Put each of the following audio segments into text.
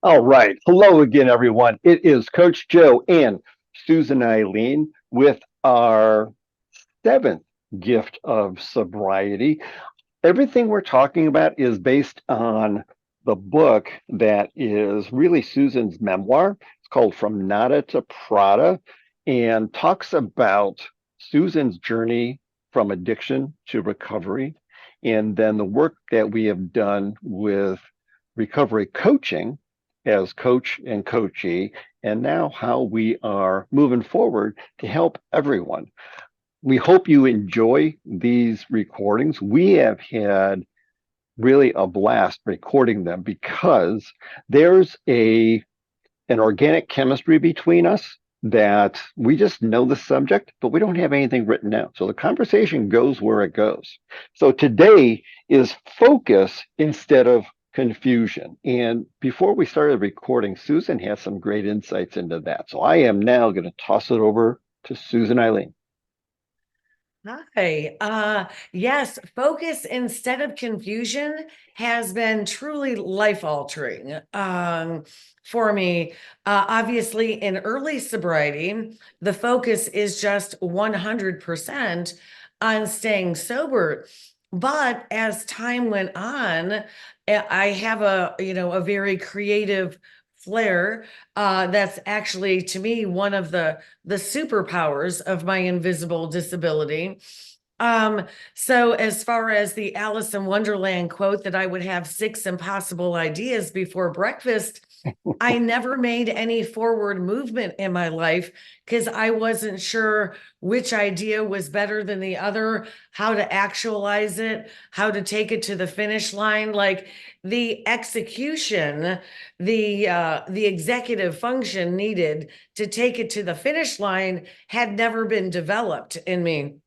All right. Hello again, everyone. It is Coach Joe and Susan Eileen with our seventh gift of sobriety. Everything we're talking about is based on the book that is really Susan's memoir. It's called From Nada to Prada and talks about Susan's journey from addiction to recovery, and then the work that we have done with recovery coaching as coach and coachee, and now how we are moving forward to help everyone. We hope you enjoy these recordings. We have had really a blast recording them because there's a an organic chemistry between us that we just know the subject, but we don't have anything written down. So the conversation goes where it goes. So today is focus instead of confusion. And before we started recording, Susan had some great insights into that. So I am now going to toss it over to Susan Eileen. Hi. Yes, focus instead of confusion has been truly life altering for me. Obviously, in early sobriety, the focus is just 100% on staying sober. But as time went on, I have a very creative flair. That's actually, to me, one of the superpowers of my invisible disability. Um, so as far as the Alice in Wonderland quote that I would have six impossible ideas before breakfast, I never made any forward movement in my life because I wasn't sure which idea was better than the other, how to actualize it, how to take it to the finish line. Like the execution, the executive function needed to take it to the finish line had never been developed in me.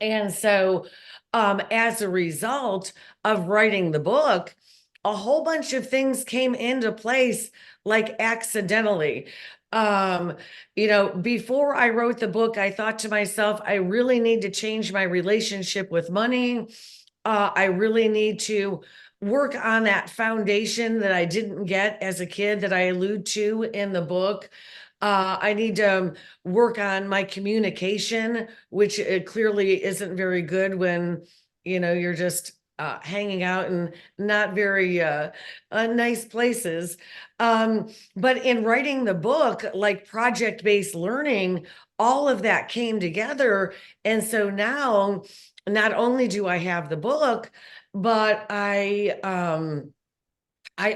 And so, as a result of writing the book, a whole bunch of things came into place like accidentally. Um, Before I wrote the book, I thought to myself, I really need to change my relationship with money. I really need to work on that foundation that I didn't get as a kid that I allude to in the book. I need to work on my communication, which clearly isn't very good when you're just hanging out in not very nice places. But in writing the book, like project-based learning, all of that came together. And so now, not only do I have the book, but I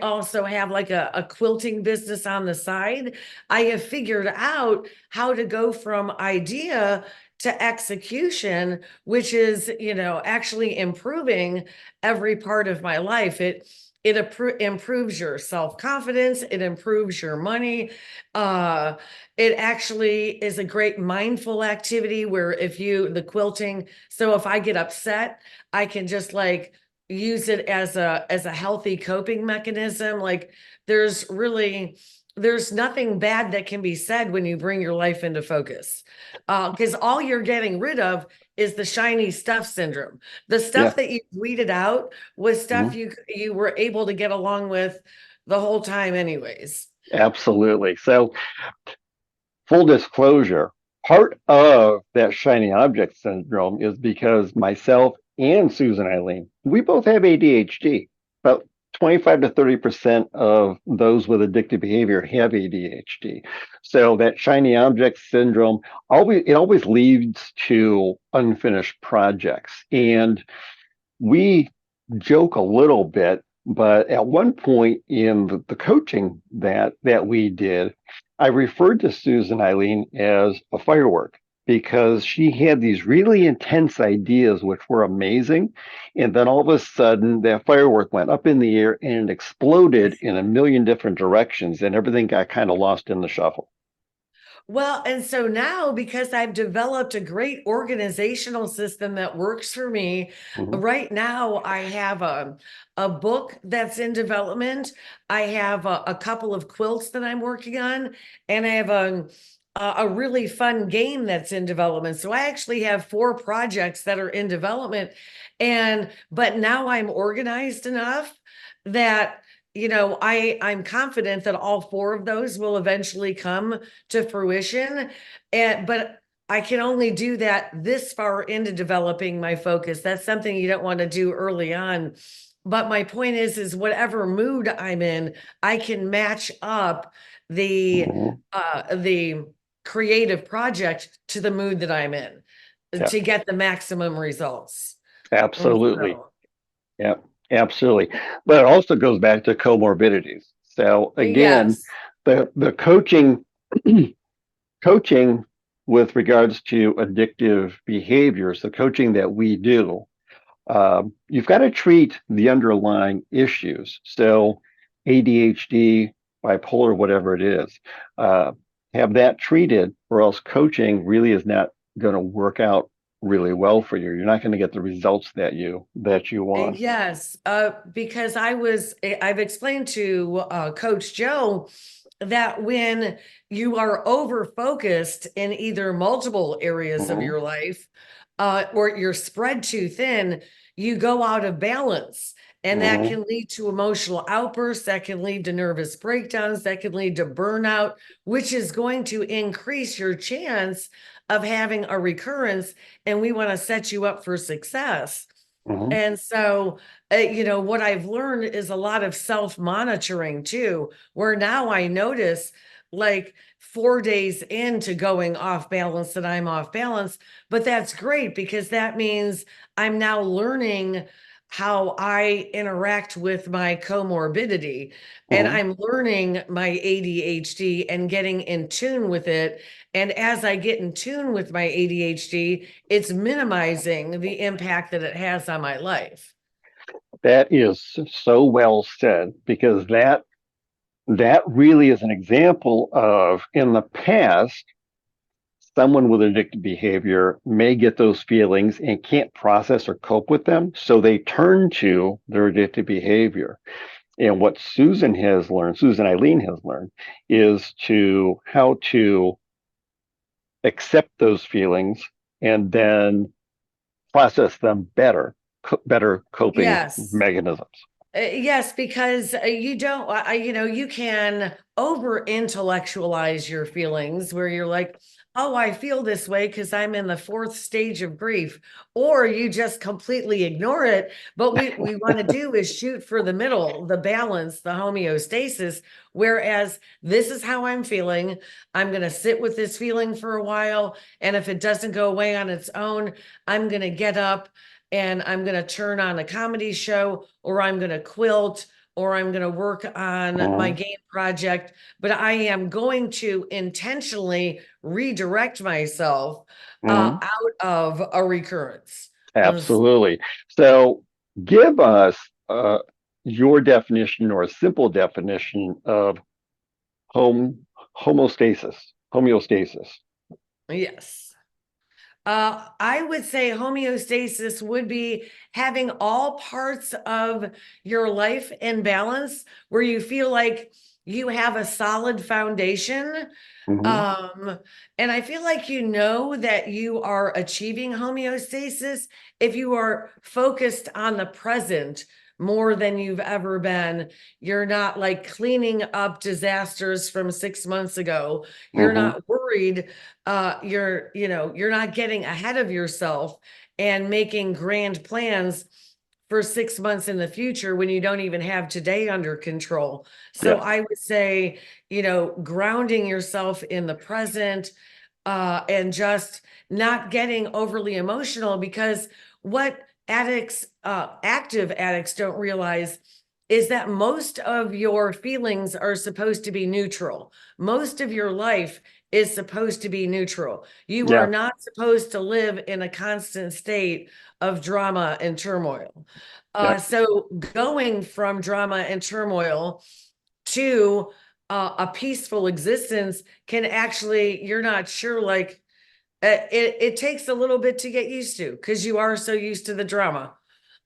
also have like a quilting business on the side. I have figured out how to go from idea to execution, which is, actually improving every part of my life. It improves your self-confidence, it improves your money. Uh, it actually is a great mindful activity where the quilting, so if I get upset, I can just like use it as a healthy coping mechanism. Like there's really there's nothing bad that can be said when you bring your life into focus, because all you're getting rid of is the shiny stuff syndrome. The Yeah. stuff that you weeded out was stuff Mhm. you were able to get along with the whole time anyways. Absolutely. So, full disclosure, part of that shiny object syndrome is because myself and Susan Eileen, we both have ADHD. About 25 to 30% of those with addictive behavior have ADHD. So that shiny object syndrome always leads to unfinished projects. And we joke a little bit, but at one point in the coaching that we did, I referred to Susan Eileen as a firework because she had these really intense ideas which were amazing. And then all of a sudden that firework went up in the air and it exploded in a million different directions and everything got kind of lost in the shuffle. Well, and so now, because I've developed a great organizational system that works for me, Mhm. right now I have a book that's in development. I have a couple of quilts that I'm working on, and I have a really fun game that's in development. So I actually have four projects that are in development, but now I'm organized enough that I'm confident that all four of those will eventually come to fruition. But I can only do that this far into developing my focus. That's something you don't want to do early on. But my point is whatever mood I'm in, I can match up Mhm. the creative project to the mood that I'm in Yeah, to get the maximum results. And absolutely. so, Yeah, absolutely. But it also goes back to comorbidities. So again, yes. the coaching coaching with regards to addictive behaviors, the coaching that we do, you've got to treat the underlying issues. So ADHD, bipolar, whatever it is, uh, have that treated, or else coaching really is not going to work out really well for you. You're not going to get the results that you want. Yes, because I've explained to Coach Joe that when you are over focused in either multiple areas of Mhm, your life, or you're spread too thin, you go out of balance. And that mhm, can lead to emotional outbursts, that can lead to nervous breakdowns, that can lead to burnout, which is going to increase your chance of having a recurrence. And we want to set you up for success. mhm, And so, what I've learned is a lot of self monitoring too, where now I notice like 4 days into going off balance that I'm off balance. But that's great because that means I'm now learning how I interact with my comorbidity, and mhm. I'm learning my ADHD and getting in tune with it. And as I get in tune with my ADHD, it's minimizing the impact that it has on my life. That is so well said, because that really is an example of, in the past, someone with addictive behavior may get those feelings and can't process or cope with them, so they turn to their addictive behavior. And what Susan Eileen has learned, is to how to accept those feelings and then process them better, better coping Yes. mechanisms. Yes, because you don't, you can over intellectualize your feelings where you're like, oh, I feel this way because I'm in the fourth stage of grief, or you just completely ignore it. But we want to do is shoot for the middle, the balance, the homeostasis. Whereas this is how I'm feeling. I'm going to sit with this feeling for a while. And if it doesn't go away on its own, I'm going to get up and I'm going to turn on a comedy show, or I'm going to quilt, or I'm going to work on my Mhm, game project. But I am going to intentionally redirect myself mhm. out of a recurrence. Absolutely. So give us your definition, or a simple definition, of home homeostasis. Yes. I would say homeostasis would be having all parts of your life in balance where you feel like you have a solid foundation. Mhm, Um, and I feel like that you are achieving homeostasis if you are focused on the present more than you've ever been. You're not like cleaning up disasters from 6 months ago. You're mhm. not worried. You're not getting ahead of yourself and making grand plans for 6 months in the future when you don't even have today under control. So Yeah. I would say, grounding yourself in the present, and just not getting overly emotional, because what active addicts don't realize is that most of your feelings are supposed to be neutral. Most of your life is supposed to be neutral. You are Yeah. not supposed to live in a constant state of drama and turmoil. Yeah. So going from drama and turmoil to a peaceful existence can actually, you're not sure, like it takes a little bit to get used to because you are so used to the drama.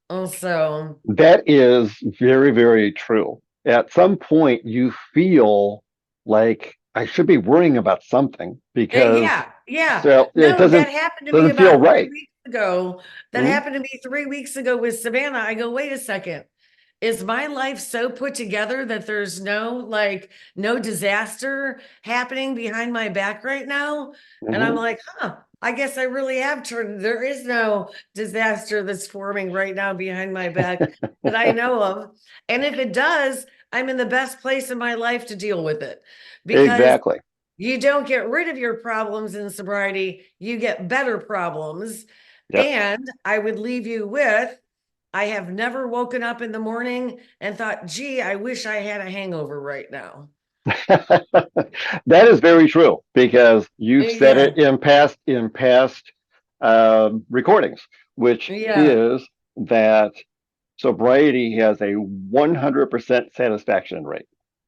Also, That is very, very true. At some point, you feel like I should be worrying about something, because yeah, yeah. so it No, that doesn't happened to me doesn't feel about three right. weeks ago. That Mhm, happened to me 3 weeks ago with Savannah. I go, wait a second. is my life so put together that there's no disaster happening behind my back right now? And I'm Mhm. like, huh, I guess I really have turned, there is no disaster that's forming right now behind my back that I know of. And if it does, I'm in the best place in my life to deal with it, because Exactly. you don't get rid of your problems in sobriety, you get better problems. Yep. And I would leave you with, I have never woken up in the morning and thought, gee, I wish I had a hangover right now. That is very true because you've said Yeah, it in past recordings, which yeah, is that sobriety has a 100% satisfaction rate.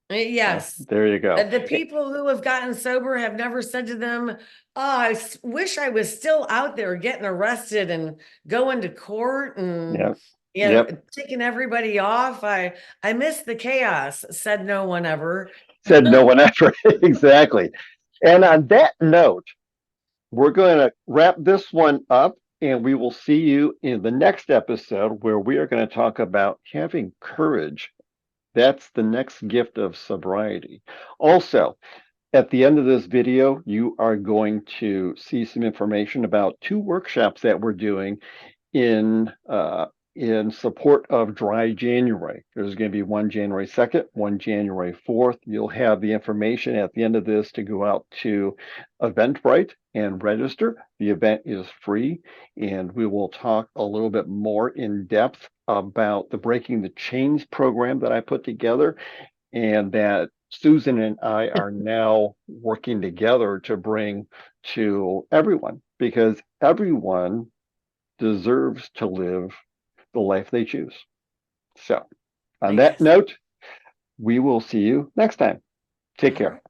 yes. There you go. The people who have gotten sober have never said to them, oh, wish I was still out there getting arrested and going to court and, Yep. Yep. taking everybody off. I miss the chaos, said no one ever. Said no one ever. Exactly. And on that note, we're going to wrap this one up, and we will see you in the next episode where we are going to talk about having courage. That's the next gift of sobriety. Also, at the end of this video, you are going to see some information about two workshops that we're doing in in support of Dry January. There's going to be one January 2nd, one January 4th. You'll have the information at the end of this to go out to Eventbrite and register. The event is free, and we will talk a little bit more in depth about the Breaking the Chains program that I put together and that Susan and I are now working together to bring to everyone, because everyone deserves to live the life they choose. So, on that Yes. note, we will see you next time. Take All care. right.